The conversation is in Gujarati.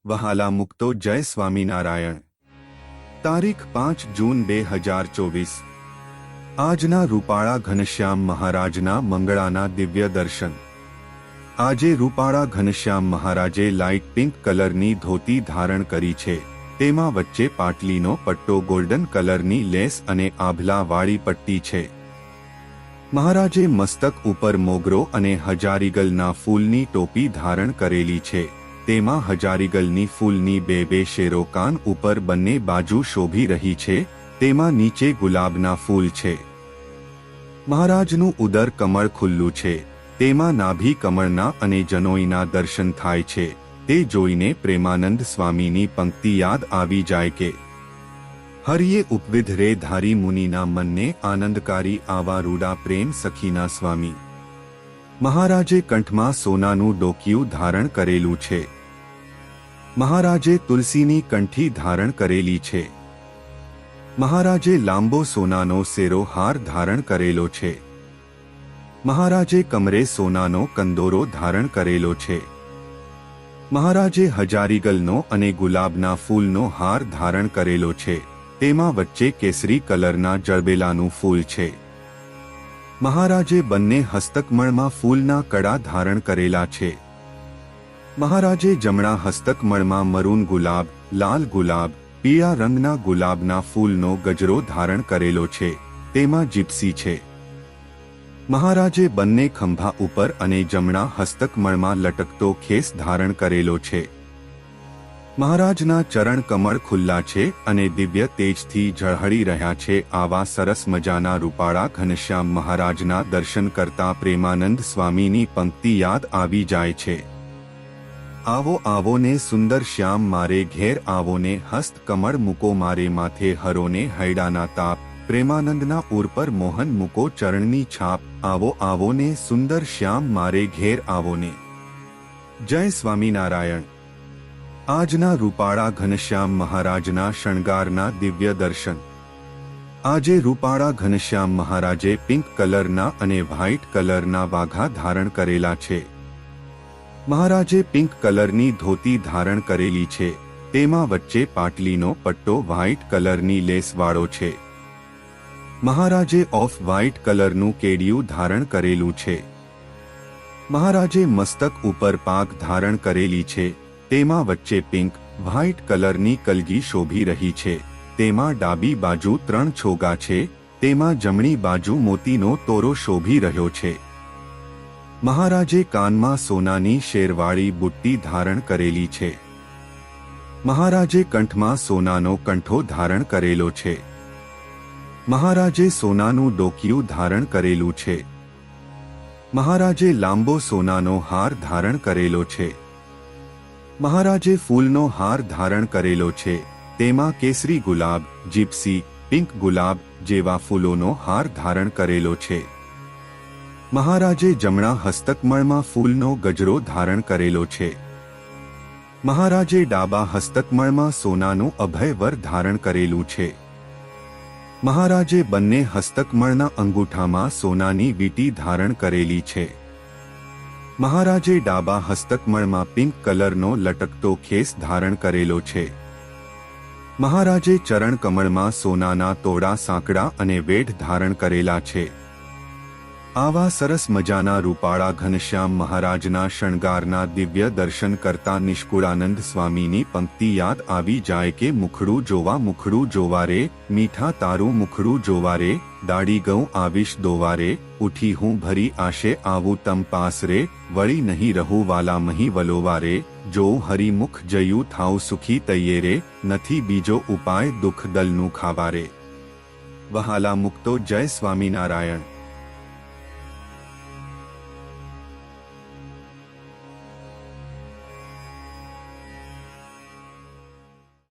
વહાલા મુક્તો જય સ્વામિનારાયણ। તારીખ 5 જૂન 2024। આજના રૂપાળા ઘનશ્યામ મહારાજના મંગળાના દિવ્ય દર્શન। આજે રૂપાળા ઘનશ્યામ મહારાજે લાઇટ પિંક કલરની ધોતી ધારણ કરી છે। તેમાં વચ્ચે પાટલીનો પટ્ટો ગોલ્ડન કલરની લેસ અને આભલાવાળી પટ્ટી છે। મહારાજે મસ્તક ઉપર મોગરો અને હજારીગલના ફૂલની ટોપી ધારણ કરેલી છે। તેમાં હજારીગલની ફૂલની બે શેરો કાન ઉપર બંને બાજુ શોભી રહી છે। તેમાં નીચે ગુલાબના ફૂલ છે। મહારાજનું ઉદર કમળ ખુલ્લું છે। તેમાં નાભી કમળના અને જનોઈના દર્શન થાય છે। તે જોઈને પ્રેમાનંદ સ્વામીની પંક્તિ યાદ આવી જાય કે હરિયે ઉપવિધ રે ધારી મુનિના મનને આનંદકારી આવા રૂડા પ્રેમ સખીના સ્વામી। મહારાજે કંઠમાં સોનાનું ડોકિયું ધારણ કરેલું છે। મહારાજે તુલસીની કંઠી ધારણ કરેલી છે। મહારાજે લાંબો સોનાનો સેરો હાર ધારણ કરેલો છે। મહારાજે કમરે સોનાનો કંદોરો ધારણ કરેલો છે। મહારાજે હજારીગલનો અને ગુલાબના ફૂલનો હાર ધારણ કરેલો છે। તેમાં વચ્ચે કેસરી કલરના જળબેલાનું ફૂલ છે। મહારાજે બંને હસ્તકમળમાં ફૂલના કડા ધારણ કરેલા છે। મહારાજે જમણા હસ્તકમળમાં મરૂન ગુલાબ, લાલ ગુલાબ, પીળા રંગના ગુલાબના ફૂલનો ગજરો ધારણ કરેલો છે। તેમાં જીપ્સી છે। મહારાજે બંને ખંભા ઉપર અને જમણા હસ્તકમળમાં લટકતો ખેસ ધારણ કરેલો છે। મહારાજના ચરણ કમળ ખુલ્લા છે અને દિવ્ય તેજથી ઝળહળી રહ્યા છે। આવા સરસ મજાના રૂપાળા ઘનશ્યામ મહારાજના દર્શન કરતા પ્રેમાનંદ સ્વામીની પંક્તિ યાદ આવી જાય છે। આવો આવો ને સુંદર શ્યામ મારે ઘેર આવો ને હસ્ત કમળ મૂકો મારે માથે હરોને હૈડાના તાપ પ્રેમાનંદના ઉર પર મોહન મૂકો ચરણની છાપ આવો આવો ને સુંદર શ્યામ મારે ઘેર આવો ને। જય સ્વામિનારાયણ। આજના રૂપાળા ઘનશ્યામ મહારાજના શણગારના દિવ્ય દર્શન। આજે રૂપાળા ઘનશ્યામ મહારાજે પિંક કલરના અને વ્હાઇટ કલરના વાઘા ધારણ કરેલા છે। મહારાજે પિંક કલરની ધોતી ધારણ કરેલી છે। તેમાં વચ્ચે પાટલીનો પટ્ટો વ્હાઇટ કલરની લેસવાળો છે। મહારાજે ઓફ વ્હાઇટ કલરનું કેડિયું ધારણ કરેલું છે। મહારાજે મસ્તક ઉપર પાગ ધારણ કરેલી છે। તેમાં વચ્ચે પિંક વ્હાઇટ કલરની કલગી શોભી રહી છે। તેમાં ડાબી બાજુ 3 છોગા છે। તેમાં જમણી બાજુ મોતીનો તોરો શોભી રહ્યો છે। મહારાજે કાનમાં સોનાની શેરવાળી બુટ્ટી ધારણ કરેલી છે। મહારાજે કંઠમાં સોનાનો કંઠો ધારણ કરેલો છે। મહારાજે સોનાનું ડોકિયું ધારણ કરેલું છે। મહારાજે લાંબો સોનાનો હાર ધારણ કરેલો છે। મહારાજે ફૂલનો હાર ધારણ કરેલો છે। તેમાં કેસરી ગુલાબ, જીપ્સી, પિંક ગુલાબ જેવા ફૂલોનો હાર ધારણ કરેલો છે। મહારાજે જમણા હસ્તકમળમાં ફૂલનો ગજરો ધારણ કરેલો છે। મહારાજે ડાબા હસ્તકમળમાં સોનાનું અભયવર ધારણ કરેલું છે। મહારાજે બંને હસ્તકમળના અંગૂઠામાં સોનાની વીંટી ધારણ કરેલી છે। મહારાજે ડાબા હસ્તકમળમાં પિંક કલરનો લટકતો ખેસ ધારણ કરેલો છે। મહારાજે ચરણ કમળમાં સોનાના તોડા સાંકડા અને વેઢ ધારણ કરેલા છે। આવા સરસ મજાના રૂપાળા ઘનશ્યામ મહારાજના શણગારના દિવ્ય દર્શન કરતા નિષ્કુળાનંદ સ્વામીની પંક્તિ યાદ આવી જાય કે મુખડું જોવા રે મીઠા તારું મુખડું જોવા રે દાડી ગઉં આવીશ દોવા રે ઉઠી હું ભરી આશે આવું તમ પાસ રે વળી નહીં રહું વાલા મહી વલોવા રે જોઉં હરિમુખ જયું થાઉં સુખી તૈયે રે નથી બીજો ઉપાય દુઃખ દલનું ખાવા રે। વહાલા મુક્તો જય સ્વામિનારાયણ।